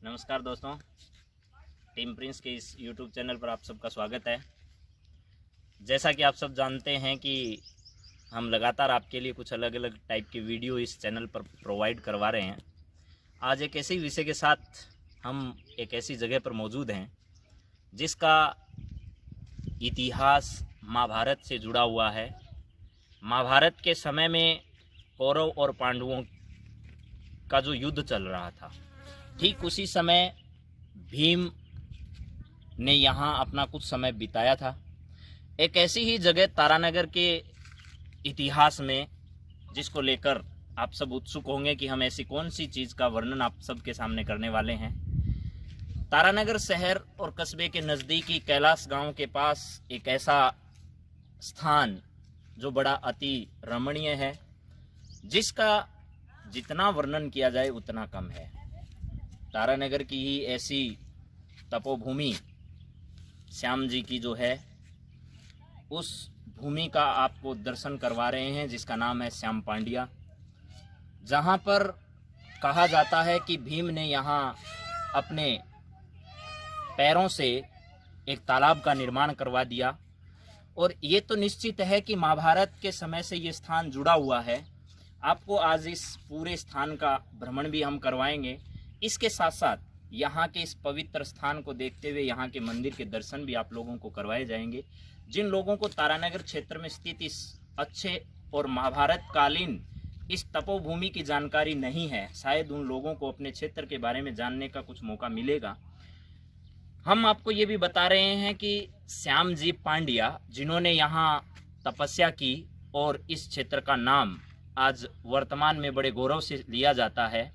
नमस्कार दोस्तों, team Prince के इस यूट्यूब चैनल पर आप सबका स्वागत है। जैसा कि आप सब जानते हैं कि हम लगातार आपके लिए कुछ अलग अलग टाइप की वीडियो इस चैनल पर प्रोवाइड करवा रहे हैं। आज एक ऐसे विषय के साथ हम एक ऐसी जगह पर मौजूद हैं जिसका इतिहास महाभारत से जुड़ा हुआ है। महाभारत के समय में कौरव और पांडवों का जो युद्ध चल रहा था, ठीक उसी समय भीम ने यहाँ अपना कुछ समय बिताया था। एक ऐसी ही जगह तारानगर के इतिहास में जिसको लेकर आप सब उत्सुक होंगे कि हम ऐसी कौन सी चीज़ का वर्णन आप सबके सामने करने वाले हैं। तारानगर शहर और कस्बे के नज़दीकी कैलाश गांव के पास एक ऐसा स्थान जो बड़ा अति रमणीय है, जिसका जितना वर्णन किया जाए उतना कम है। तारानगर की ही ऐसी तपोभूमि श्याम जी की जो है, उस भूमि का आपको दर्शन करवा रहे हैं जिसका नाम है श्याम पांड्या, जहाँ पर कहा जाता है कि भीम ने यहाँ अपने पैरों से एक तालाब का निर्माण करवा दिया। और ये तो निश्चित है कि महाभारत के समय से ये स्थान जुड़ा हुआ है। आपको आज इस पूरे स्थान का भ्रमण भी हम करवाएंगे। इसके साथ साथ यहाँ के इस पवित्र स्थान को देखते हुए यहाँ के मंदिर के दर्शन भी आप लोगों को करवाए जाएंगे। जिन लोगों को तारानगर क्षेत्र में स्थित इस अच्छे और महाभारत कालीन इस तपोभूमि की जानकारी नहीं है, शायद उन लोगों को अपने क्षेत्र के बारे में जानने का कुछ मौका मिलेगा। हम आपको ये भी बता रहे हैं कि श्याम जी पांड्या, जिन्होंने यहाँ तपस्या की और इस क्षेत्र का नाम आज वर्तमान में बड़े गौरव से लिया जाता है।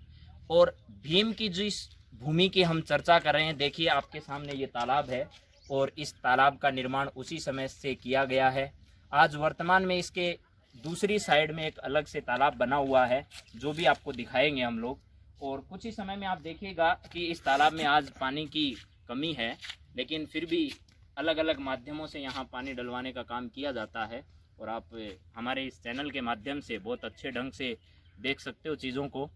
और भीम की जिस भूमि की हम चर्चा कर रहे हैं, देखिए आपके सामने ये तालाब है और इस तालाब का निर्माण उसी समय से किया गया है। आज वर्तमान में इसके दूसरी साइड में एक अलग से तालाब बना हुआ है, जो भी आपको दिखाएंगे हम लोग। और कुछ ही समय में आप देखिएगा कि इस तालाब में आज पानी की कमी है, लेकिन फिर भी अलग अलग माध्यमों से यहाँ पानी डलवाने का काम किया जाता है। और आप हमारे इस चैनल के माध्यम से बहुत अच्छे ढंग से देख सकते हो चीज़ों को।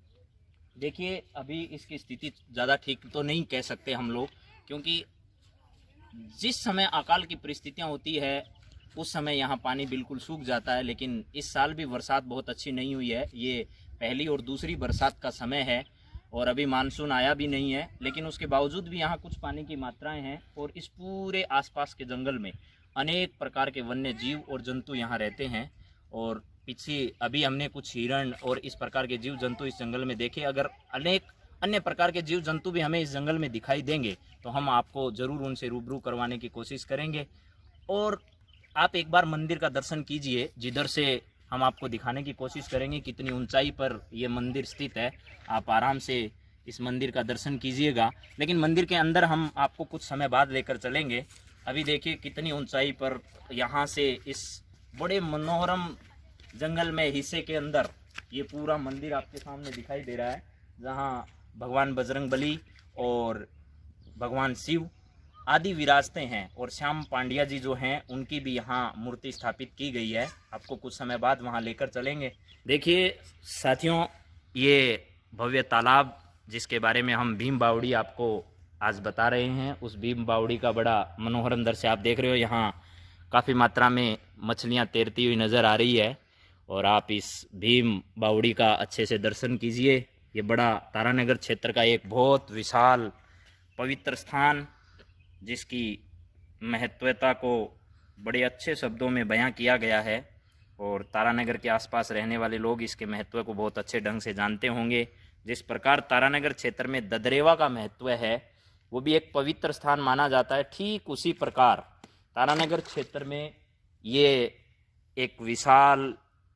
देखिए अभी इसकी स्थिति ज़्यादा ठीक तो नहीं कह सकते हम लोग, क्योंकि जिस समय अकाल की परिस्थितियाँ होती है उस समय यहाँ पानी बिल्कुल सूख जाता है। लेकिन इस साल भी बरसात बहुत अच्छी नहीं हुई है। ये पहली और दूसरी बरसात का समय है और अभी मानसून आया भी नहीं है, लेकिन उसके बावजूद भी यहाँ कुछ पानी की मात्राएं हैं। और इस पूरे आसपास के जंगल में अनेक प्रकार के वन्य जीव और जंतु यहाँ रहते हैं। और पीछे अभी हमने कुछ हिरण और इस प्रकार के जीव जंतु इस जंगल में देखे। अगर अनेक अन्य प्रकार के जीव जंतु भी हमें इस जंगल में दिखाई देंगे तो हम आपको ज़रूर उनसे रूबरू करवाने की कोशिश करेंगे। और आप एक बार मंदिर का दर्शन कीजिए, जिधर से हम आपको दिखाने की कोशिश करेंगे कितनी ऊंचाई पर ये मंदिर स्थित है। आप आराम से इस मंदिर का दर्शन कीजिएगा, लेकिन मंदिर के अंदर हम आपको कुछ समय बाद लेकर चलेंगे। अभी देखिए कितनी ऊंचाई पर यहाँ से इस बड़े मनोरम जंगल में हिस्से के अंदर ये पूरा मंदिर आपके सामने दिखाई दे रहा है, जहाँ भगवान बजरंगबली और भगवान शिव आदि विराजते हैं। और श्याम पांड्या जी जो हैं उनकी भी यहाँ मूर्ति स्थापित की गई है। आपको कुछ समय बाद वहाँ लेकर चलेंगे। देखिए साथियों, ये भव्य तालाब जिसके बारे में हम भीम बावड़ी आपको आज बता रहे हैं, उस भीम बावड़ी का बड़ा मनोहरम दृश्य आप देख रहे हो। यहाँ काफ़ी मात्रा में मछलियाँ तैरती हुई नज़र आ रही है और आप इस भीम बावड़ी का अच्छे से दर्शन कीजिए। ये बड़ा तारानगर क्षेत्र का एक बहुत विशाल पवित्र स्थान, जिसकी महत्वता को बड़े अच्छे शब्दों में बयां किया गया है। और तारानगर के आसपास रहने वाले लोग इसके महत्व को बहुत अच्छे ढंग से जानते होंगे। जिस प्रकार तारानगर क्षेत्र में ददरेवा का महत्व है, वो भी एक पवित्र स्थान माना जाता है, ठीक उसी प्रकार तारानगर क्षेत्र में ये एक विशाल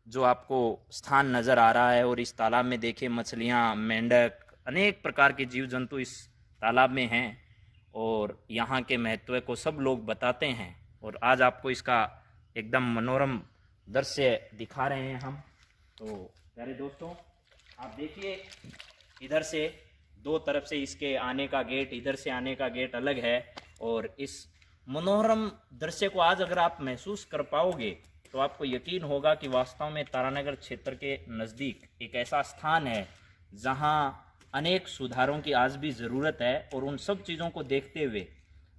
जो आपको स्थान नज़र आ रहा है। और इस तालाब में देखिए मछलियाँ, मेंढक, अनेक प्रकार के जीव जंतु इस तालाब में हैं और यहाँ के महत्व को सब लोग बताते हैं। और आज आपको इसका एकदम मनोरम दृश्य दिखा रहे हैं हम। तो प्यारे दोस्तों, आप देखिए इधर से दो तरफ से इसके आने का गेट, इधर से आने का गेट अलग है। और इस मनोरम दृश्य को आज अगर आप महसूस कर पाओगे तो आपको यकीन होगा कि वास्तव में तारानगर क्षेत्र के नज़दीक एक ऐसा स्थान है जहां अनेक सुधारों की आज भी ज़रूरत है, और उन सब चीज़ों को देखते हुए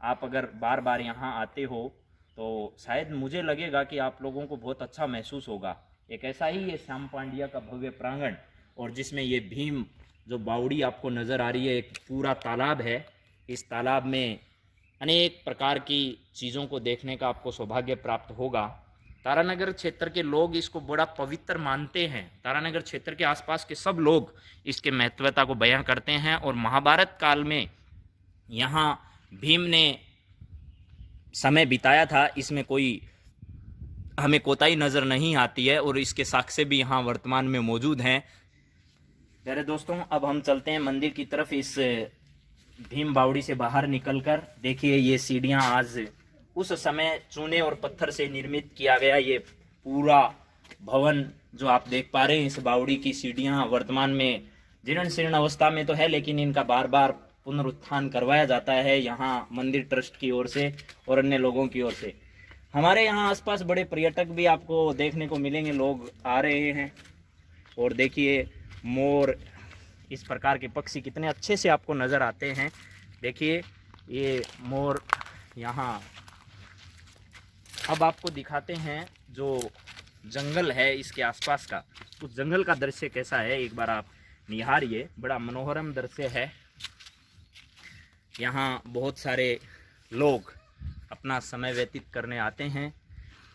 आप अगर बार बार यहाँ आते हो तो शायद मुझे लगेगा कि आप लोगों को बहुत अच्छा महसूस होगा। एक ऐसा ही ये श्याम पांड्या का भव्य प्रांगण, और जिसमें ये भीम जो बावड़ी आपको नज़र आ रही है, एक पूरा तालाब है। इस तालाब में अनेक प्रकार की चीज़ों को देखने का आपको सौभाग्य प्राप्त होगा। तारानगर क्षेत्र के लोग इसको बड़ा पवित्र मानते हैं। तारानगर क्षेत्र के आसपास के सब लोग इसके महत्वता को बयां करते हैं, और महाभारत काल में यहाँ भीम ने समय बिताया था, इसमें कोई हमें कोताही नज़र नहीं आती है, और इसके साक्ष्य भी यहाँ वर्तमान में मौजूद हैं। प्यारे दोस्तों, अब हम चलते हैं मंदिर की तरफ। इस भीम बावड़ी से बाहर निकलकर देखिए, ये सीढ़ियाँ आज उस समय चूने और पत्थर से निर्मित किया गया ये पूरा भवन जो आप देख पा रहे हैं, इस बावड़ी की सीढ़ियाँ वर्तमान में जीर्ण शीर्ण अवस्था में तो है, लेकिन इनका बार बार पुनरुत्थान करवाया जाता है यहाँ मंदिर ट्रस्ट की ओर से और अन्य लोगों की ओर से। हमारे यहाँ आसपास बड़े पर्यटक भी आपको देखने को मिलेंगे, लोग आ रहे हैं। और देखिए मोर, इस प्रकार के पक्षी कितने अच्छे से आपको नज़र आते हैं। देखिए ये मोर यहाँ। अब आपको दिखाते हैं जो जंगल है इसके आसपास का, उस जंगल का दृश्य कैसा है, एक बार आप निहारिए। बड़ा मनोहरम दृश्य है। यहाँ बहुत सारे लोग अपना समय व्यतीत करने आते हैं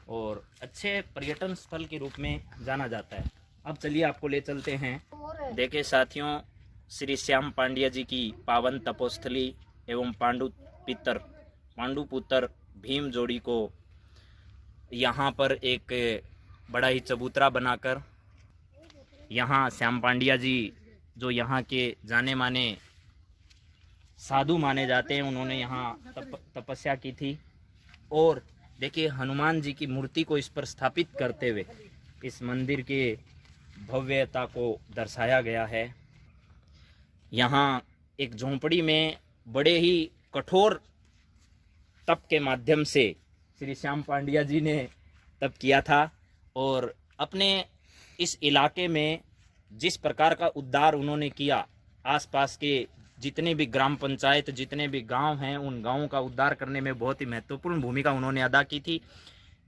और अच्छे पर्यटन स्थल के रूप में जाना जाता है। अब चलिए आपको ले चलते हैं। देखिए साथियों, श्री श्याम पांड्या जी की पावन तपोस्थली एवं पांडुपुत्र भीम जोड़ी को यहाँ पर एक बड़ा ही चबूतरा बनाकर, यहाँ श्याम पांड्या जी जो यहाँ के जाने माने साधु माने जाते हैं, उन्होंने यहाँ तपस्या की थी। और देखिए हनुमान जी की मूर्ति को इस पर स्थापित करते हुए इस मंदिर के भव्यता को दर्शाया गया है। यहाँ एक झोंपड़ी में बड़े ही कठोर तप के माध्यम से श्री श्याम पांड्या जी ने तप किया था, और अपने इस इलाके में जिस प्रकार का उद्धार उन्होंने किया, आसपास के जितने भी ग्राम पंचायत, जितने भी गांव हैं, उन गांवों का उद्धार करने में बहुत ही महत्वपूर्ण भूमिका उन्होंने अदा की थी।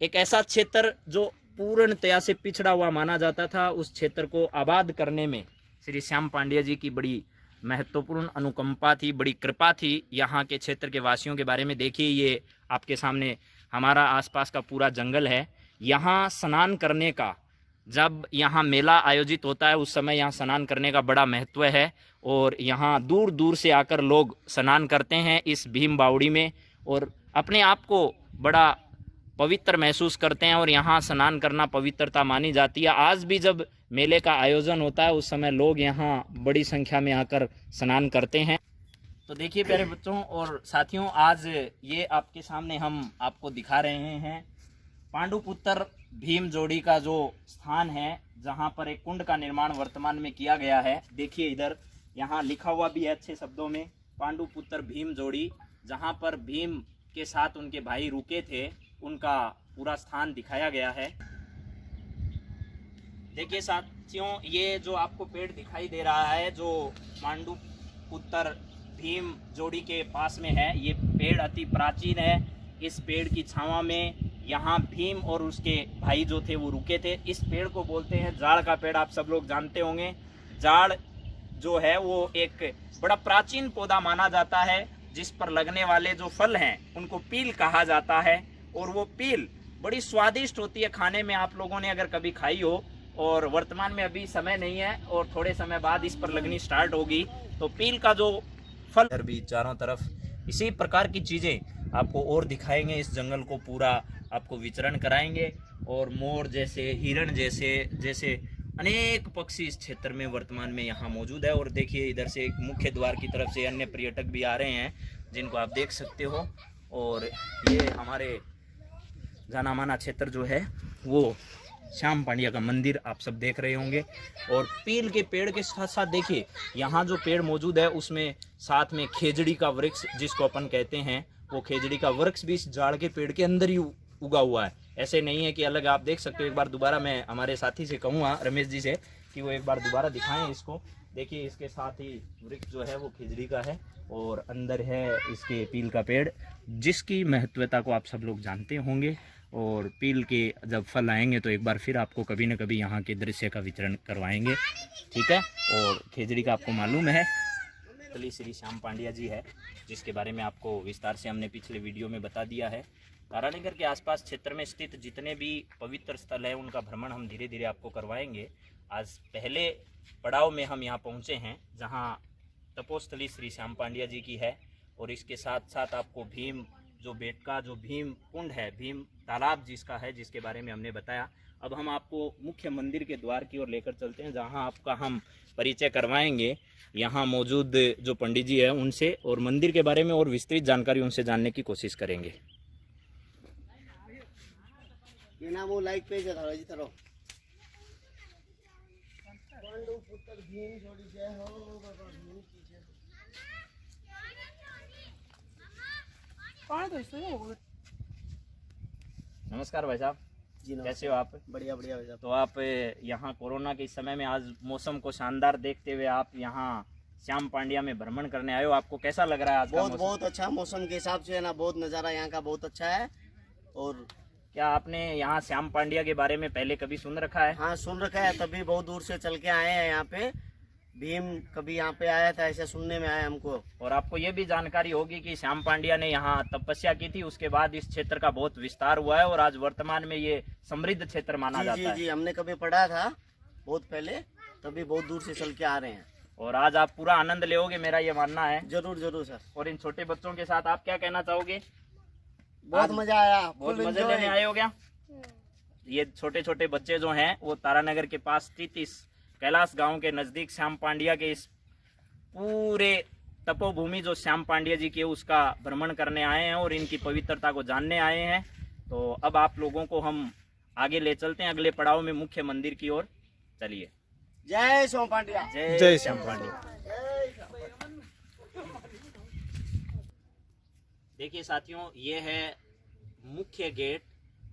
एक ऐसा क्षेत्र जो पूर्णतया से पिछड़ा हुआ माना जाता था, उस क्षेत्र को आबाद करने में श्री श्याम पांड्या जी की बड़ी महत्वपूर्ण अनुकंपा थी, बड़ी कृपा थी यहाँ के क्षेत्र के वासियों के बारे में। देखिए ये आपके सामने हमारा आसपास का पूरा जंगल है। यहाँ स्नान करने का, जब यहाँ मेला आयोजित होता है उस समय यहाँ स्नान करने का बड़ा महत्व है, और यहाँ दूर दूर से आकर लोग स्नान करते हैं इस भीम बावड़ी में, और अपने आप को बड़ा पवित्र महसूस करते हैं, और यहाँ स्नान करना पवित्रता मानी जाती है। आज भी जब मेले का आयोजन होता है उस समय लोग यहाँ बड़ी संख्या में आकर स्नान करते हैं। तो देखिए प्यारे बच्चों और साथियों, आज ये आपके सामने हम आपको दिखा रहे हैं पांडुपुत्र भीम जोड़ी का जो स्थान है, जहाँ पर एक कुंड का निर्माण वर्तमान में किया गया है। देखिए इधर यहाँ लिखा हुआ भी है अच्छे शब्दों में, पांडुपुत्र भीम जोड़ी, जहाँ पर भीम के साथ उनके भाई रुके थे, उनका पूरा स्थान दिखाया गया है। देखिए साथियों, ये जो आपको पेड़ दिखाई दे रहा है जो पांडुपुत्र भीम जोड़ी के पास में है, ये पेड़ अति प्राचीन है। इस पेड़ की छांव में यहाँ भीम और उसके भाई जो थे वो रुके थे। इस पेड़ को बोलते हैं जाड़ का पेड़, आप सब लोग जानते होंगे। जाड़ जो है वो एक बड़ा प्राचीन पौधा माना जाता है, जिस पर लगने वाले जो फल हैं उनको पील कहा जाता है, और वो पील बड़ी स्वादिष्ट होती है खाने में। आप लोगों ने अगर कभी खाई हो, और वर्तमान में अभी समय नहीं है और थोड़े समय बाद इस पर लगनी स्टार्ट होगी, तो पील का जो फल भी चारों तरफ इसी प्रकार की चीज़ें आपको और दिखाएंगे। इस जंगल को पूरा आपको विचरण कराएंगे, और मोर जैसे, हिरण जैसे अनेक पक्षी इस क्षेत्र में वर्तमान में यहाँ मौजूद है। और देखिए इधर से मुख्य द्वार की तरफ से अन्य पर्यटक भी आ रहे हैं, जिनको आप देख सकते हो। और ये हमारे जाना माना क्षेत्र जो है वो श्याम पांड्या का मंदिर आप सब देख रहे होंगे। और पील के पेड़ के साथ साथ देखिए यहाँ जो पेड़ मौजूद है उसमें साथ में खेजड़ी का वृक्ष जिसको अपन कहते हैं, वो खेजड़ी का वृक्ष भी इस जाड़ के पेड़ के अंदर ही उगा हुआ है। ऐसे नहीं है कि अलग, आप देख सकते हो। एक बार दोबारा मैं हमारे साथी से कहूँगा, रमेश जी से, कि वो एक बार दोबारा दिखाएं इसको। देखिए इसके साथ ही वृक्ष जो है वो खिजड़ी का है और अंदर है इसके पील का पेड़, जिसकी महत्वता को आप सब लोग जानते होंगे। और पील के जब फल आएंगे तो एक बार फिर आपको कभी न कभी यहाँ के दृश्य का वितरण करवाएंगे, ठीक है। और खिजड़ी का आपको मालूम है तली श्री श्याम पांड्या जी है, जिसके बारे में आपको विस्तार से हमने पिछले वीडियो में बता दिया है। तारानगर के आसपास क्षेत्र में स्थित जितने भी पवित्र स्थल हैं उनका भ्रमण हम धीरे धीरे आपको करवाएंगे। आज पहले पड़ाव में हम यहाँ पहुँचे हैं जहाँ तपोस्थली श्री श्याम पांड्या जी की है, और इसके साथ साथ आपको भीम जो बेटका जो भीम कुंड है, भीम तालाब जिसका है, जिसके बारे में हमने बताया। अब हम आपको मुख्य मंदिर के द्वार की ओर लेकर चलते हैं, जहाँ आपका हम परिचय करवाएंगे यहाँ मौजूद जो पंडित जी है उनसे, और मंदिर के बारे में और विस्तृत जानकारी उनसे जानने की कोशिश करेंगे। ये नाम वो लाइक पेज है जी तरह नमस्कार भाई साहब जी, कैसे हो आप? बढ़िया बढ़िया भाई साहब। तो आप यहाँ कोरोना के इस समय में आज मौसम को शानदार देखते हुए आप यहाँ श्याम पांड्या में भ्रमण करने आए हो, आपको कैसा लग रहा है आज का मौसम? बहुत अच्छा मौसम के हिसाब से है ना, बहुत नज़ारा यहाँ का बहुत अच्छा है। और क्या आपने यहाँ श्याम पांड्या के बारे में पहले कभी सुन रखा है? हाँ सुन रखा है, तभी बहुत दूर से चल के आए हैं यहाँ पे। भीम कभी यहाँ पे आया था, ऐसे सुनने में आया हमको। और आपको ये भी जानकारी होगी कि श्याम पांड्या ने यहाँ तपस्या की थी, उसके बाद इस क्षेत्र का बहुत विस्तार हुआ है और आज वर्तमान में ये समृद्ध क्षेत्र माना जाता है। जी, हमने कभी पढ़ा था बहुत पहले, तभी बहुत दूर से चल के आ रहे हैं। और आज आप पूरा आनंद लेोगे, मेरा ये मानना है। जरूर जरूर सर। और इन छोटे बच्चों के साथ आप क्या कहना चाहोगे? बहुत मजा आया, बहुत मजे लेने आए हो क्या? ये छोटे छोटे बच्चे जो हैं वो तारानगर के पास स्थित इस कैलाश गांव के नजदीक श्याम पांड्या के इस पूरे तपोभूमि जो श्याम पांड्या जी की है उसका भ्रमण करने आए हैं और इनकी पवित्रता को जानने आए हैं। तो अब आप लोगों को हम आगे ले चलते हैं अगले पड़ाव में मुख्य मंदिर की ओर। चलिए। जय श्याम पांड्या। जय श्याम पांड्या। देखिए साथियों, ये है मुख्य गेट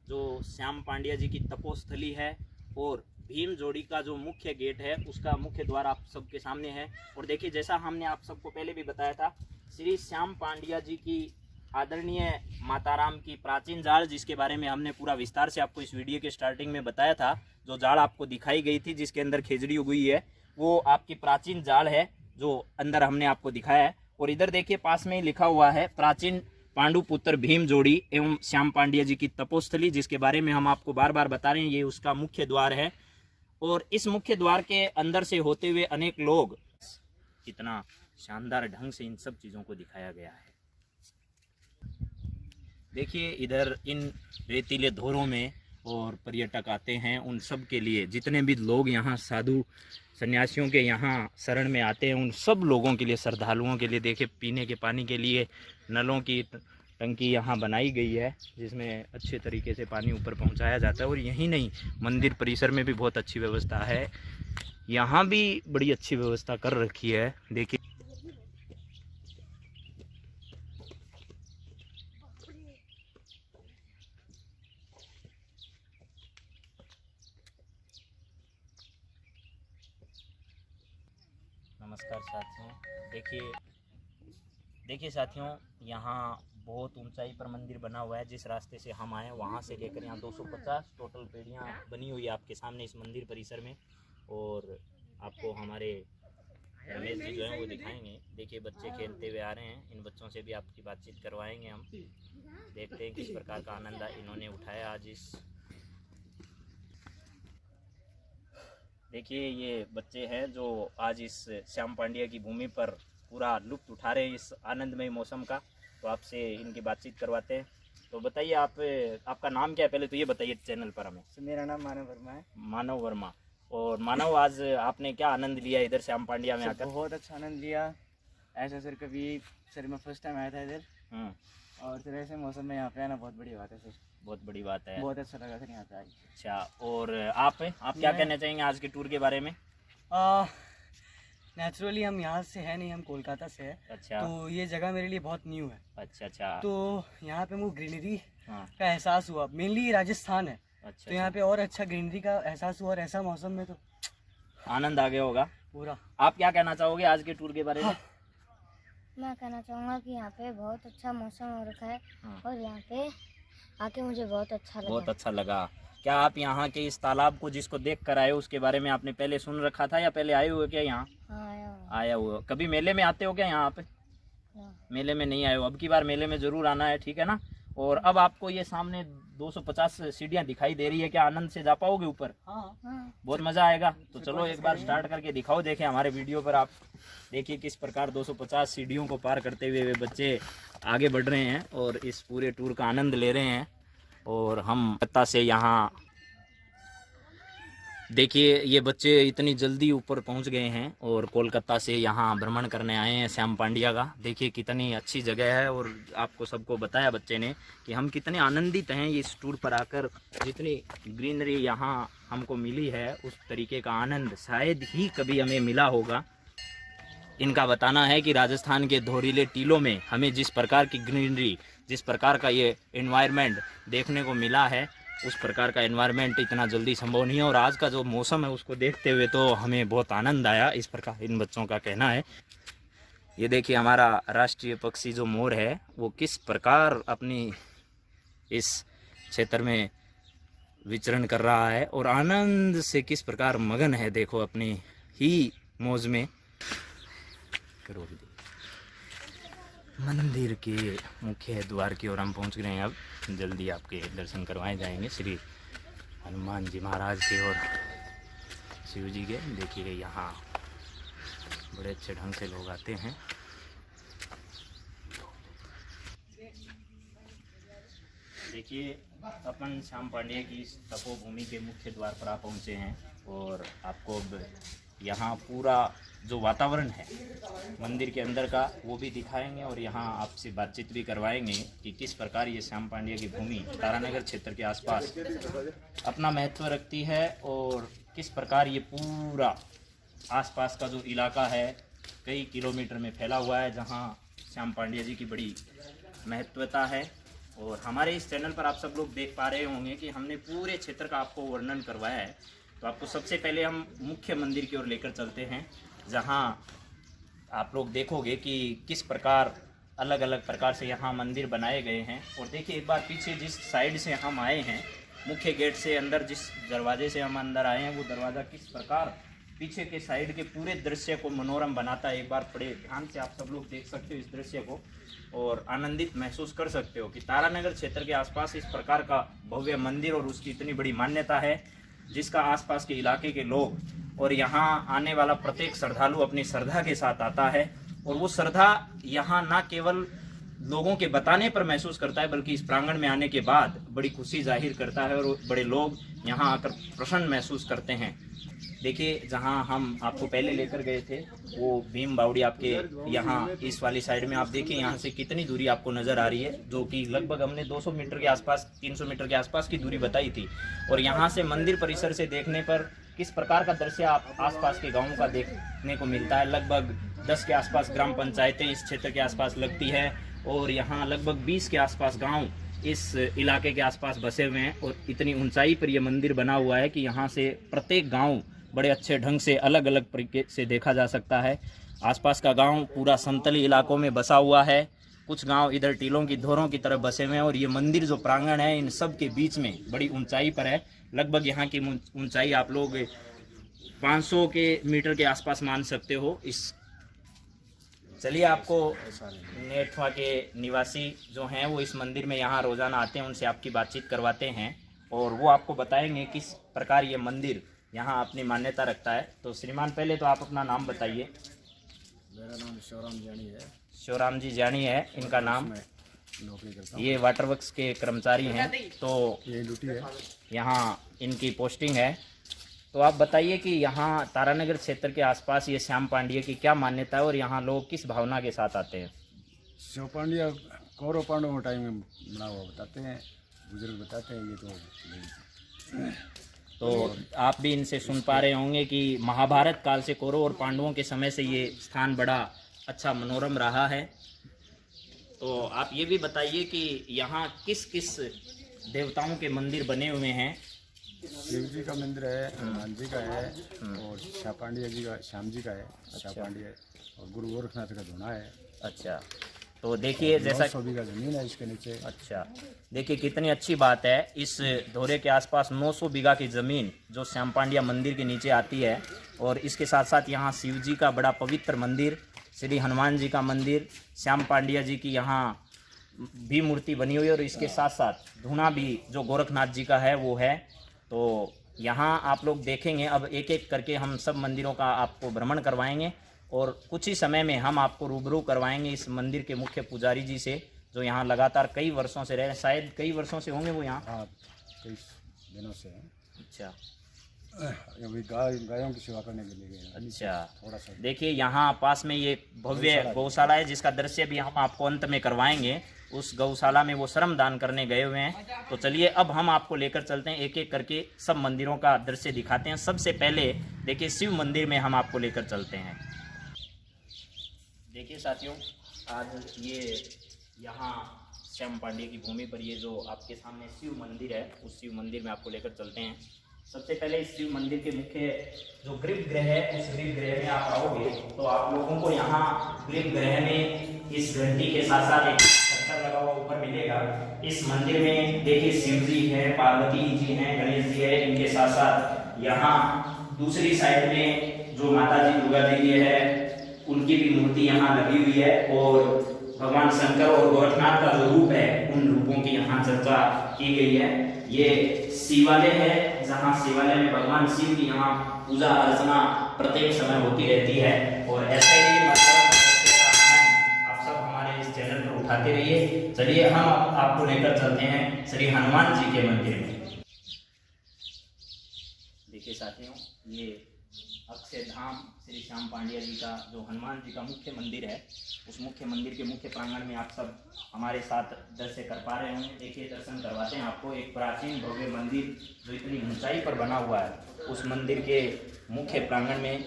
जो श्याम पांड्या जी की तपोस्थली है, और भीम जोड़ी का जो मुख्य गेट है उसका मुख्य द्वार आप सबके सामने है। और देखिए, जैसा हमने आप सबको पहले भी बताया था, श्री श्याम पांड्या जी की आदरणीय माताराम की प्राचीन जाड़, जिसके बारे में हमने पूरा विस्तार से आपको इस वीडियो के स्टार्टिंग में बताया था, जो जाड़ आपको दिखाई गई थी जिसके अंदर खिजड़ी उगी है, वो आपकी प्राचीन जाड़ है जो अंदर हमने आपको दिखाया है। और इधर देखिए पास में ही लिखा हुआ है प्राचीन पांडु पुत्र भीम जोड़ी एवं श्याम पांड्या जी की तपोस्थली, जिसके बारे में हम आपको बार बार बता रहे हैं। ये उसका मुख्य द्वार है, और इस मुख्य द्वार के अंदर से होते हुए अनेक लोग, कितना शानदार ढंग से इन सब चीज़ों को दिखाया गया है। देखिए इधर इन रेतीले धोरों में और पर्यटक आते हैं, उन सब के लिए, जितने भी लोग यहाँ साधु सन्यासियों के यहाँ शरण में आते हैं, उन सब लोगों के लिए, श्रद्धालुओं के लिए देखिए पीने के पानी के लिए नलों की टंकी यहाँ बनाई गई है, जिसमें अच्छे तरीके से पानी ऊपर पहुँचाया जाता है। और यही नहीं, मंदिर परिसर में भी बहुत अच्छी व्यवस्था है, यहाँ भी बड़ी अच्छी व्यवस्था कर रखी है। देखिए नमस्कार साथियों। देखिए साथियों, यहाँ बहुत ऊंचाई पर मंदिर बना हुआ है। जिस रास्ते से हम आए वहाँ से लेकर यहाँ 250 टोटल पेड़ियाँ बनी हुई है आपके सामने इस मंदिर परिसर में, और आपको हमारे रमेश जी जो हैं वो दिखाएंगे। देखिए बच्चे खेलते हुए आ रहे हैं, इन बच्चों से भी आपकी बातचीत करवाएंगे हम। देखते हैं किस प्रकार का आनंद इन्होंने उठाया आज इस। देखिए ये बच्चे हैं जो आज इस श्याम पांड्या की भूमि पर पूरा लुत्फ उठा रहे हैं इस आनंदमय मौसम का। तो आपसे इनकी बातचीत करवाते हैं। तो बताइए आपका नाम क्या है, पहले तो ये बताइए चैनल पर हमें। मेरा नाम मानव वर्मा है। मानव वर्मा। और मानव, आज आपने क्या आनंद लिया इधर श्याम पांड्या में आकर? बहुत अच्छा आनंद लिया। ऐसा सर मैं फर्स्ट टाइम आया था इधर, और फिर ऐसे मौसम में यहाँ पे आना बहुत बड़ी बात है सर। बहुत बड़ी बात है, बहुत अच्छा लगा सर यहाँ पे आके। अच्छा, और आप क्या कहना चाहेंगे आज के टूर के बारे में? नेचुरली हम यहाँ से है नहीं, हम कोलकाता से है। अच्छा। तो ये जगह मेरे लिए बहुत न्यू है। अच्छा। तो यहाँ पे मुझे ग्रीनरी का एहसास हुआ। मेनली राजस्थान है। अच्छा। तो यहाँ पे और अच्छा ग्रीनरी का एहसास हुआ, और ऐसा मौसम में तो आनंद आ गया होगा। पूरा। आप क्या कहना चाहोगे आज के टूर के बारे में? मैं कहना चाहूँगा कि यहाँ पे बहुत अच्छा मौसम हो रखा है हाँ। और यहाँ पे आके मुझे बहुत अच्छा लगा। बहुत अच्छा लगा। क्या आप यहाँ के इस तालाब को जिसको देख कर आए हो उसके बारे में आपने पहले सुन रखा था या पहले आए हुए क्या यहाँ? हाँ, आया हूँ। आया हुआ। कभी मेले में आते हो क्या यहाँ पे? हाँ। मेले में नहीं आए हो, अब की बार मेले में ज़रूर आना है, ठीक है ना। और अब आपको ये सामने 250 सीढ़ियाँ दिखाई दे रही है, क्या आनंद से जा पाओगे ऊपर? हाँ। हाँ। बहुत मज़ा आएगा। तो चलो एक बार स्टार्ट करके दिखाओ, देखें हमारे वीडियो पर आप देखिए किस प्रकार 250 सीढ़ियों को पार करते हुए वे बच्चे आगे बढ़ रहे हैं और इस पूरे टूर का आनंद ले रहे हैं। और हम कलकत्ता से यहाँ देखिए ये बच्चे इतनी जल्दी ऊपर पहुंच गए हैं और कोलकाता से यहाँ भ्रमण करने आए हैं श्याम पांड्या का। देखिए कितनी अच्छी जगह है और आपको सबको बताया बच्चे ने कि हम कितने आनंदित हैं इस टूर पर आकर। जितनी ग्रीनरी यहाँ हमको मिली है उस तरीके का आनंद शायद ही कभी हमें मिला होगा। इनका बताना है कि राजस्थान के धोरीले टीलों में हमें जिस प्रकार की ग्रीनरी, जिस प्रकार का ये एनवायरनमेंट देखने को मिला है उस प्रकार का एनवायरनमेंट इतना जल्दी संभव नहीं है। और आज का जो मौसम है उसको देखते हुए तो हमें बहुत आनंद आया, इस प्रकार इन बच्चों का कहना है। ये देखिए हमारा राष्ट्रीय पक्षी जो मोर है वो किस प्रकार अपनी इस क्षेत्र में विचरण कर रहा है और आनंद से किस प्रकार मगन है, देखो अपनी ही मौज में। मंदिर के मुख्य द्वार की ओर हम पहुंच गए हैं। अब जल्दी आपके दर्शन करवाए जाएंगे श्री हनुमान जी महाराज के और शिव जी के। देखिए यहाँ बड़े अच्छे ढंग से लोग आते हैं। देखिए अपन श्याम पांड्या की इस तपोभूमि के मुख्य द्वार पर आप पहुँचे हैं और आपको अब यहाँ पूरा जो वातावरण है मंदिर के अंदर का वो भी दिखाएंगे और यहाँ आपसे बातचीत भी करवाएंगे कि किस प्रकार ये श्याम पांड्या की भूमि तारानगर क्षेत्र के आसपास अपना महत्व रखती है और किस प्रकार ये पूरा आसपास का जो इलाका है कई किलोमीटर में फैला हुआ है जहाँ श्याम पांड्या जी की बड़ी महत्वता है। और हमारे इस चैनल पर आप सब लोग देख पा रहे होंगे कि हमने पूरे क्षेत्र का आपको वर्णन करवाया है। तो आपको सबसे पहले हम मुख्य मंदिर की ओर लेकर चलते हैं जहां आप लोग देखोगे कि किस प्रकार अलग अलग प्रकार से यहाँ मंदिर बनाए गए हैं। और देखिए एक बार पीछे जिस साइड से हम आए हैं मुख्य गेट से अंदर, जिस दरवाजे से हम अंदर आए हैं वो दरवाज़ा किस प्रकार पीछे के साइड के पूरे दृश्य को मनोरम बनाता है। एक बार बड़े ध्यान से आप सब लोग देख सकते हो इस दृश्य को और आनंदित महसूस कर सकते हो कि तारानगर क्षेत्र के आसपास इस प्रकार का भव्य मंदिर और उसकी इतनी बड़ी मान्यता है जिसका आसपास के इलाके के लोग और यहाँ आने वाला प्रत्येक श्रद्धालु अपनी श्रद्धा के साथ आता है। और वो श्रद्धा यहाँ ना केवल लोगों के बताने पर महसूस करता है बल्कि इस प्रांगण में आने के बाद बड़ी खुशी जाहिर करता है और बड़े लोग यहाँ आकर प्रसन्न महसूस करते हैं। देखिए जहाँ हम आपको पहले लेकर गए थे वो भीम बावड़ी आपके यहाँ इस वाली साइड में आप देखिए यहाँ से कितनी दूरी आपको नज़र आ रही है, जो कि लगभग हमने 200 मीटर के आसपास 300 मीटर के आसपास की दूरी बताई थी। और यहाँ से मंदिर परिसर से देखने पर किस प्रकार का दृश्य आप आसपास के गाँवों का देखने को मिलता है। लगभग 10 के आसपास ग्राम पंचायतें इस क्षेत्र के आसपास लगती है और यहाँ लगभग 20 के आसपास गाँव इस इलाके के आसपास बसे हुए हैं। और इतनी ऊंचाई पर यह मंदिर बना हुआ है कि यहाँ से प्रत्येक गांव बड़े अच्छे ढंग से अलग अलग तरीके से देखा जा सकता है। आसपास का गांव पूरा समतली इलाकों में बसा हुआ है, कुछ गांव इधर टीलों की धोरों की तरफ बसे हुए हैं। और ये मंदिर जो प्रांगण है इन सब के बीच में बड़ी ऊंचाई पर है। लगभग यहाँ की ऊंचाई आप लोग 500 के मीटर के आसपास मान सकते हो। इस चलिए आपको नेठवा के निवासी जो हैं वो इस मंदिर में यहाँ रोज़ाना आते हैं, उनसे आपकी बातचीत करवाते हैं और वो आपको बताएंगे किस प्रकार ये मंदिर यहाँ अपनी मान्यता रखता है। तो श्रीमान पहले तो आप अपना नाम बताइए। मेरा नाम शिवराम जानी है। शिवराम जी जानी है इनका नाम। नौकरी करता हूँ। ये वाटर वर्क्स के कर्मचारी हैं, तो ये ड्यूटी है। यहाँ इनकी पोस्टिंग है। तो आप बताइए कि यहाँ तारानगर क्षेत्र के आसपास ये श्याम पांड्या की क्या मान्यता है और यहाँ लोग किस भावना के साथ आते हैं? शिव पांड्या कौरव पांडवों टाइम में बना हुआ बताते हैं, बुजुर्ग बताते हैं। ये तो तो आप भी इनसे सुन पा रहे होंगे कि महाभारत काल से कौरव और पांडवों के समय से ये स्थान बड़ा अच्छा मनोरम रहा है। तो आप ये भी बताइए कि यहाँ किस किस देवताओं के मंदिर बने हुए हैं शिव जी का मंदिर है, हनुमान जी का है और शाह पांड्या जी का, श्याम जी का है, शाह पांड्या और गुरु गोरखनाथ का धुना है। अच्छा, तो देखिए जैसा 900 बीघा जमीन है इसके नीचे। अच्छा, देखिए कितनी अच्छी बात है। इस धोरे के आसपास 900 बीघा की ज़मीन जो श्याम पांड्या मंदिर के नीचे आती है, और इसके साथ साथ यहाँ शिव जी का बड़ा पवित्र मंदिर, श्री हनुमान जी का मंदिर, श्याम पांड्या जी की यहाँ भी मूर्ति बनी हुई है, और इसके साथ साथ धुना भी जो गोरखनाथ जी का है वो है। तो यहाँ आप लोग देखेंगे, अब एक एक करके हम सब मंदिरों का आपको भ्रमण करवाएंगे, और कुछ ही समय में हम आपको रूबरू करवाएंगे इस मंदिर के मुख्य पुजारी जी से, जो यहाँ लगातार कई वर्षों से रहे, शायद कई वर्षों से होंगे वो यहाँ। हाँ, कई दिनों से हैं। अच्छा अभी गायों की सेवा करने के लिए गए हैं। अच्छा, थोड़ा सा देखिए यहाँ पास में ये भव्य गौशाला है, जिसका दृश्य भी हम आपको अंत में करवाएंगे। उस गौशाला में वो श्रम दान करने गए हुए हैं। तो चलिए अब हम आपको लेकर चलते हैं, एक एक करके सब मंदिरों का दृश्य दिखाते हैं। सबसे पहले देखिए शिव मंदिर में हम आपको लेकर चलते हैं। देखिए साथियों, आज ये यहाँ श्याम पांड्या की भूमि पर ये जो आपके सामने शिव मंदिर है, उस शिव मंदिर में आपको लेकर चलते हैं। सबसे पहले इस शिव मंदिर के मुख्य जो गृह है, उस गृह में आप आओगे तो आप लोगों को यहाँ गृह में इस घंटी के साथ साथ एक छत्तर लगा हुआ ऊपर मिलेगा। इस मंदिर में देखिए शिव जी है, पार्वती जी हैं, गणेश जी है, इनके साथ साथ यहाँ दूसरी साइड में जो माता जी दुर्गा जी है उनकी भी मूर्ति यहाँ लगी हुई है, और भगवान शंकर और गोरखनाथ का जो रूप है उन रूपों की यहाँ चर्चा की गई है। ये शिवालय है, जहाँ शिवालय में भगवान शिव की यहाँ पूजा अर्चना प्रत्येक समय होती रहती है, और ऐसे ही आप सब हमारे इस चैनल पर उठाते रहिए। चलिए हम आपको लेकर चलते हैं श्री हनुमान जी के मंदिर में। देखिए साथियों, ये अक्षरधाम श्री श्याम पांड्या जी का जो हनुमान जी का मुख्य मंदिर है, उस मुख्य मंदिर के मुख्य प्रांगण में आप सब हमारे साथ दर्शन कर पा रहे होंगे। देखिए दर्शन करवाते हैं आपको एक प्राचीन भव्य मंदिर जो इतनी ऊंचाई पर बना हुआ है, उस मंदिर के मुख्य प्रांगण में।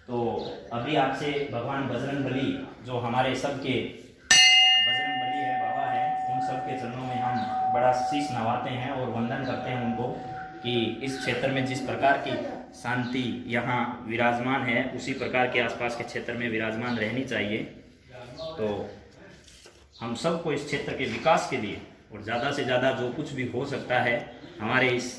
तो अभी आपसे भगवान बजरंगबली जो हमारे सबके बजरंगबली है, बाबा है, उन सबके चरणों में हम बड़ा शीश नवाते हैं और वंदन करते हैं उनको कि इस क्षेत्र में जिस प्रकार की शांति यहाँ विराजमान है, उसी प्रकार के आसपास के क्षेत्र में विराजमान रहनी चाहिए। तो हम सबको इस क्षेत्र के विकास के लिए और ज़्यादा से ज़्यादा जो कुछ भी हो सकता है हमारे इस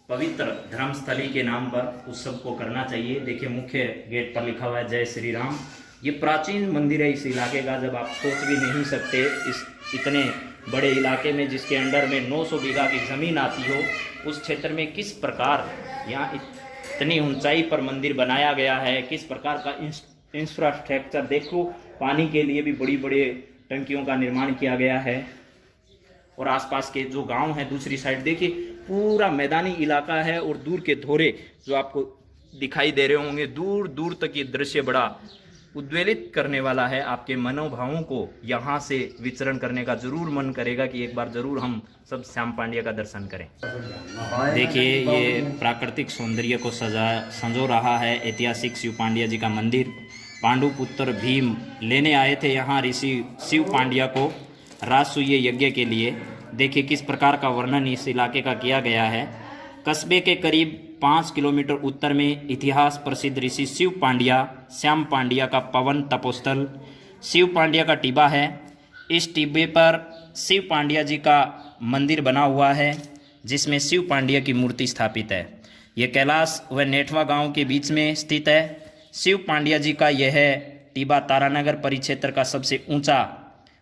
पवित्र धर्मस्थली के नाम पर, उस सब को करना चाहिए। देखिए मुख्य गेट पर लिखा हुआ है जय श्री राम। ये प्राचीन मंदिर है इस इलाके का, जब आप सोच भी नहीं सकते इस इतने बड़े इलाके में जिसके अंडर में 900 बीघा की ज़मीन आती हो, उस क्षेत्र में किस प्रकार यहाँ इतनी ऊंचाई पर मंदिर बनाया गया है, किस प्रकार का इंफ्रास्ट्रक्चर। देखो पानी के लिए भी बड़ी बड़ी टंकियों का निर्माण किया गया है, और आसपास के जो गांव हैं दूसरी साइड देखिए पूरा मैदानी इलाका है, और दूर के धोरे जो आपको दिखाई दे रहे होंगे, दूर दूर तक ये दृश्य बड़ा उद्वेलित करने वाला है। आपके मनोभावों को यहाँ से विचरण करने का जरूर मन करेगा कि एक बार जरूर हम सब श्याम पांड्या का दर्शन करें। देखिए ये प्राकृतिक सौंदर्य को संजो रहा है ऐतिहासिक शिव पांड्या जी का मंदिर। पांडुपुत्र भीम लेने आए थे यहाँ ऋषि शिव पांड्या को राजसूय यज्ञ के लिए। देखिए किस प्रकार का वर्णन इस इलाके का किया गया है। कस्बे के करीब 5 किलोमीटर उत्तर में इतिहास प्रसिद्ध ऋषि शिव पांड्या श्याम पांड्या का पवन तपोस्थल शिव पांड्या का टिब्बा है। इस टिब्बे पर शिव पांड्या जी का मंदिर बना हुआ है, जिसमें शिव पांड्या की मूर्ति स्थापित है। यह कैलाश व नेठवा गांव के बीच में स्थित है। शिव पांड्या जी का यह टिब्बा तारानगर परिक्षेत्र का सबसे ऊंचा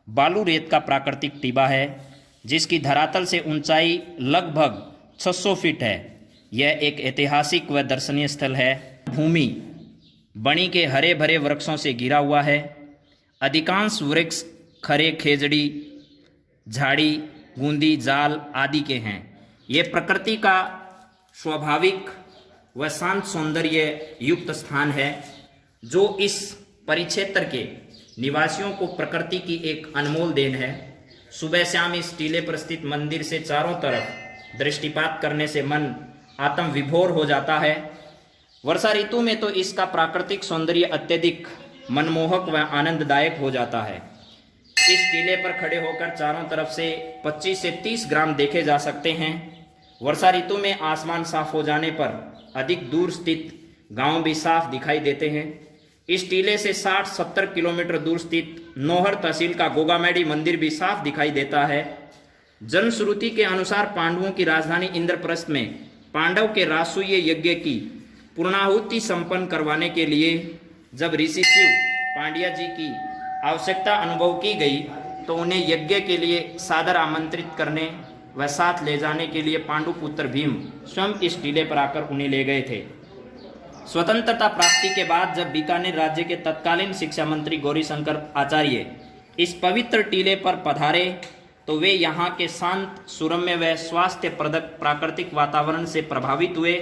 बालू रेत का प्राकृतिक टिब्बा है, जिसकी धरातल से ऊंचाई लगभग 600 फीट है। यह एक ऐतिहासिक व दर्शनीय स्थल है। भूमि बणी के हरे भरे वृक्षों से घिरा हुआ है। अधिकांश वृक्ष खरे खेजड़ी झाड़ी गूंदी जाल आदि के हैं। यह प्रकृति का स्वाभाविक व शांत सौंदर्य युक्त स्थान है, जो इस परिक्षेत्र के निवासियों को प्रकृति की एक अनमोल देन है। सुबह शाम इस टीले पर स्थित मंदिर से चारों तरफ दृष्टिपात करने से मन आत्म विभोर हो जाता है। वर्षा ऋतु में तो इसका प्राकृतिक सौंदर्य अत्यधिक मनमोहक व आनंददायक हो जाता है। इस टीले पर खड़े होकर चारों तरफ से 25 से 30 ग्राम देखे जा सकते हैं। वर्षा ऋतु में आसमान साफ हो जाने पर अधिक दूर स्थित गांव भी साफ दिखाई देते हैं। इस टीले से 60-70 किलोमीटर दूर स्थित नौहर तहसील का गोगामेडी मंदिर भी साफ दिखाई देता है। जनश्रुति के अनुसार पांडवों की राजधानी इंद्रप्रस्थ में पांडव के राजसूय यज्ञ की पूर्णाहुति संपन्न करवाने के लिए जब ऋषि शिव पांड्या जी की आवश्यकता अनुभव की गई तो उन्हें यज्ञ के लिए सादर आमंत्रित करने व साथ ले जाने के लिए पांडुपुत्र भीम स्वयं इस टीले पर आकर उन्हें ले गए थे। स्वतंत्रता प्राप्ति के बाद जब बीकानेर राज्य के तत्कालीन शिक्षा मंत्री गौरीशंकर आचार्य इस पवित्र टीले पर पधारे तो वे यहाँ के शांत, सुरम्य व स्वास्थ्यप्रदक प्राकृतिक वातावरण से प्रभावित हुए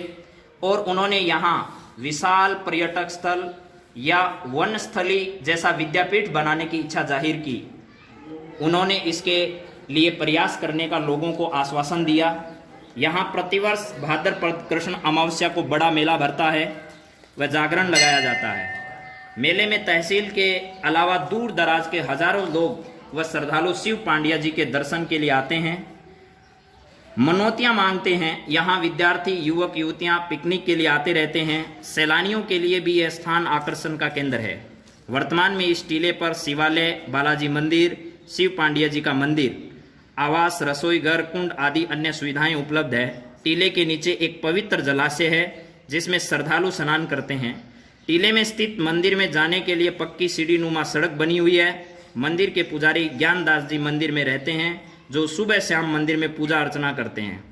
और उन्होंने यहाँ विशाल पर्यटक स्थल या वनस्थली जैसा विद्यापीठ बनाने की इच्छा जाहिर की। उन्होंने इसके लिए प्रयास करने का लोगों को आश्वासन दिया। यहाँ प्रतिवर्ष भाद्रपद कृष्ण अमावस्या को बड़ा मेला भरता है व जागरण लगाया जाता है। मेले में तहसील के अलावा दूर दराज के हजारों लोग व श्रद्धालु शिव पांड्या जी के दर्शन के लिए आते हैं, मनौतियाँ मांगते हैं। यहाँ विद्यार्थी, युवक युवतियाँ पिकनिक के लिए आते रहते हैं। सैलानियों के लिए भी यह स्थान आकर्षण का केंद्र है। वर्तमान में इस टीले पर शिवालय, बालाजी मंदिर, शिव पांड्या जी का मंदिर, आवास, रसोई घर, कुंड आदि अन्य सुविधाएं उपलब्ध है। टीले के नीचे एक पवित्र जलाशय है जिसमें श्रद्धालु स्नान करते हैं। टीले में स्थित मंदिर में जाने के लिए पक्की सीढ़ी नुमा सड़क बनी हुई है। मंदिर के पुजारी ज्ञानदास जी मंदिर में रहते हैं जो सुबह शाम मंदिर में पूजा अर्चना करते हैं।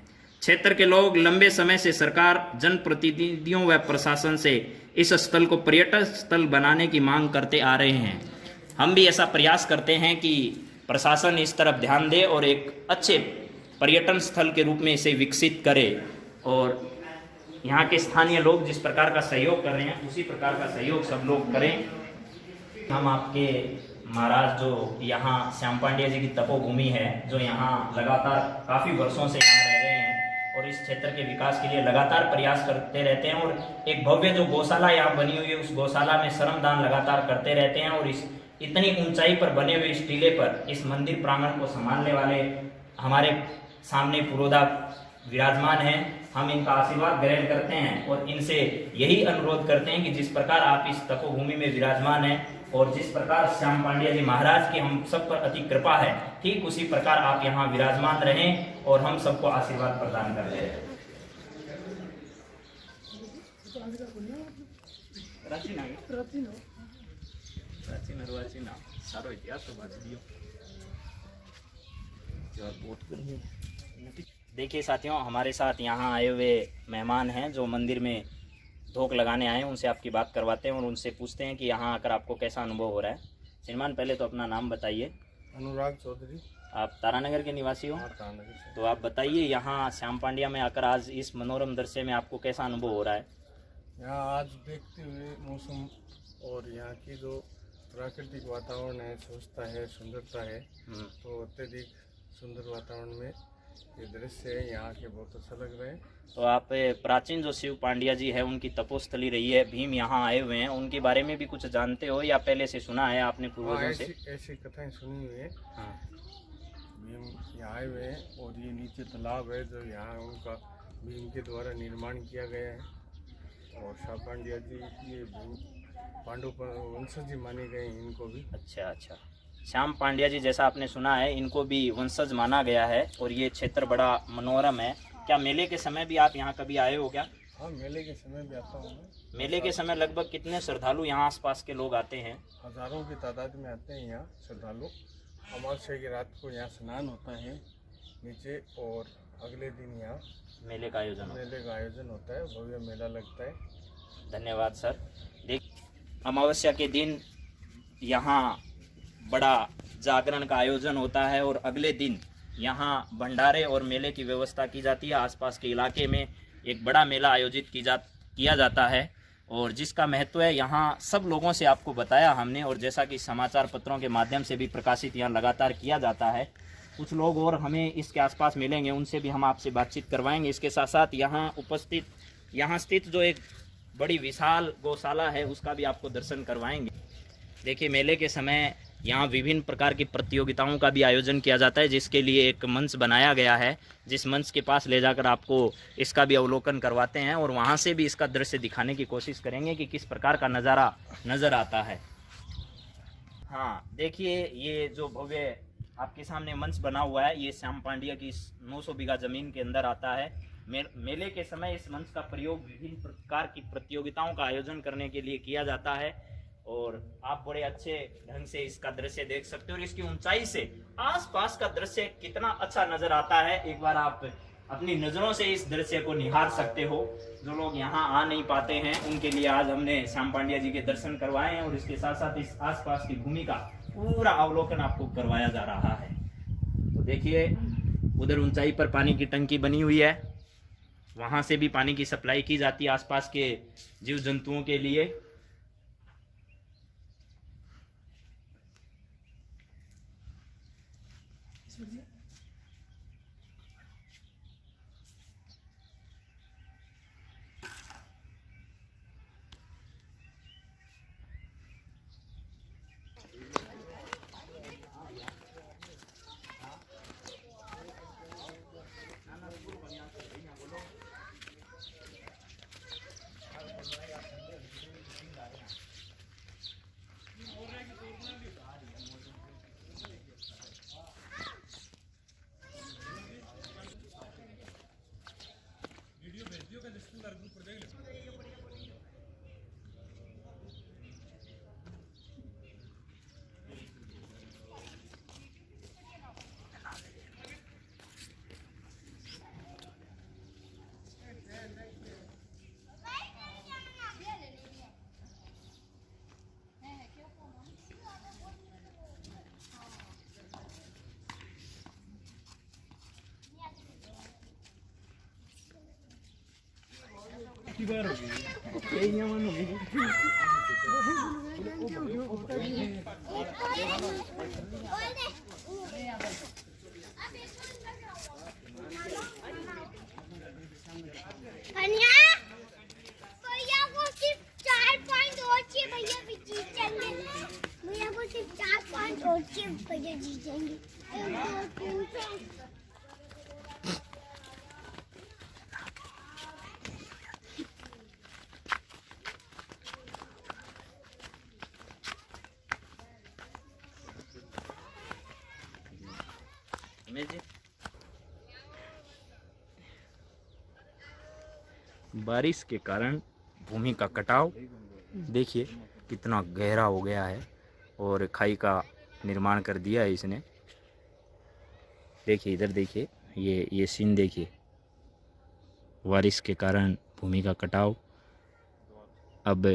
क्षेत्र के लोग लंबे समय से सरकार, जनप्रतिनिधियों व प्रशासन से इस स्थल को पर्यटन स्थल बनाने की मांग करते आ रहे हैं। हम भी ऐसा प्रयास करते हैं कि प्रशासन इस तरफ ध्यान दे और एक अच्छे पर्यटन स्थल के रूप में इसे विकसित करे और यहाँ के स्थानीय लोग जिस प्रकार का सहयोग कर रहे हैं उसी प्रकार का सहयोग सब लोग करें। हम आपके महाराज जो यहाँ श्याम पांड्या जी की तपोभूमि है, जो यहाँ लगातार काफ़ी वर्षों से यहाँ रह रहे हैं और इस क्षेत्र के विकास के लिए लगातार प्रयास करते रहते हैं और एक भव्य जो गौशाला यहाँ बनी हुई है उस गौशाला में श्रमदान लगातार करते रहते हैं और इस इतनी ऊंचाई पर बने हुए इस टीले पर इस मंदिर प्रांगण को संभालने वाले हमारे सामने पुरोधा विराजमान हैं। हम इनका आशीर्वाद ग्रहण करते हैं और इनसे यही अनुरोध करते हैं कि जिस प्रकार आप इस तपोभूमि में विराजमान हैं और जिस प्रकार श्याम पांड्या जी महाराज की हम सब पर अति कृपा है, ठीक उसी प्रकार आप यहाँ विराजमान रहें और हम सबको आशीर्वाद प्रदान कर रहे हैं। सारो इतिहास तो बात दियो। देखिए साथियों, हमारे साथ यहाँ आए हुए मेहमान हैं जो मंदिर में धोख लगाने आए हैं। उनसे आपकी बात करवाते हैं और उनसे पूछते हैं कि यहाँ आकर आपको कैसा अनुभव हो रहा है। श्रीमान, पहले तो अपना नाम बताइए। अनुराग चौधरी। आप तारानगर के निवासी हो? तारानगर से। तो आप बताइए यहाँ श्याम पांड्या में आकर आज इस मनोरम दृश्य में आपको कैसा अनुभव हो रहा है? यहाँ आज देखते हुए मौसम और यहाँ की जो प्राकृतिक वातावरण है, स्वच्छता है, सुंदरता है, तो अत्यधिक सुंदर वातावरण में ये दृश्य है यहाँ के बहुत अच्छा लग रहा है। तो आप प्राचीन जो शिव पांड्या जी है उनकी तपोस्थली रही है, भीम यहाँ आए हुए हैं, उनके बारे में भी कुछ जानते हो या पहले से सुना है आपने पूर्वजों से? ऐसी कथाएं सुनी हुई है। हाँ। भीम यहाँ आए हुए हैं और ये नीचे तालाब है जो यहाँ उनका भीम के द्वारा निर्माण किया गया है और शाह पांड्या जी ये भीम पांडु वंशज जी माने गए हैं इनको भी। अच्छा अच्छा। श्याम पांड्या जी जैसा आपने सुना है इनको भी वंशज माना गया है और ये क्षेत्र बड़ा मनोरम है। क्या मेले के समय भी आप यहाँ कभी आए हो क्या? हाँ, मेले के समय भी आता हूँ मैं। मेले के समय लगभग कितने श्रद्धालु यहाँ आसपास के लोग आते हैं? हजारों की तादाद में आते हैं यहाँ श्रद्धालु। अमावस्या की रात को यहाँ स्नान होता है नीचे और अगले दिन यहाँ मेले का आयोजन होता है, भव्य मेला लगता है। धन्यवाद सर। देख, अमावस्या के दिन यहाँ बड़ा जागरण का आयोजन होता है और अगले दिन यहाँ भंडारे और मेले की व्यवस्था की जाती है। आसपास के इलाके में एक बड़ा मेला आयोजित किया जाता है और जिसका महत्व है यहाँ सब लोगों से आपको बताया हमने और जैसा कि समाचार पत्रों के माध्यम से भी प्रकाशित यहाँ लगातार किया जाता है। कुछ लोग और हमें इसके आसपास मिलेंगे, उनसे भी हम आपसे बातचीत करवाएंगे। इसके साथ साथ यहाँ स्थित जो एक बड़ी विशाल गौशाला है उसका भी आपको दर्शन करवाएंगे। देखिए, मेले के समय यहाँ विभिन्न प्रकार की प्रतियोगिताओं का भी आयोजन किया जाता है, जिसके लिए एक मंच बनाया गया है, जिस मंच के पास ले जाकर आपको इसका भी अवलोकन करवाते हैं और वहाँ से भी इसका दृश्य दिखाने की कोशिश करेंगे कि किस प्रकार का नज़ारा नज़र आता है। हाँ देखिए, ये जो भव्य आपके सामने मंच बना हुआ है, ये श्याम पांड्या की 900 बीघा ज़मीन के अंदर आता है। मेले के समय इस मंच का प्रयोग विभिन्न प्रकार की प्रतियोगिताओं का आयोजन करने के लिए किया जाता है और आप बड़े अच्छे ढंग से इसका दृश्य देख सकते हो और इसकी ऊंचाई से आसपास का दृश्य कितना अच्छा नजर आता है। एक बार आप अपनी नज़रों से इस दृश्य को निहार सकते हो। जो लोग यहाँ आ नहीं पाते हैं उनके लिए आज हमने श्याम पांड्या जी के दर्शन करवाए हैं और इसके साथ साथ इस आसपास की भूमि का पूरा अवलोकन आपको करवाया जा रहा है। तो देखिए, उधर ऊंचाई पर पानी की टंकी बनी हुई है, वहां से भी पानी की सप्लाई की जाती है आसपास के जीव जंतुओं के लिए। भैया को सिर्फ 4 पॉइंट और चाहिए, भैया भी जीतेंगे। भैया को सिर्फ 4 पॉइंट और चाहिए, भैया जीतेंगे। बारिश के कारण भूमि का कटाव देखिए कितना गहरा हो गया है और खाई का निर्माण कर दिया है इसने। देखिए इधर देखिए, ये सीन देखिए, बारिश के कारण भूमि का कटाव। अब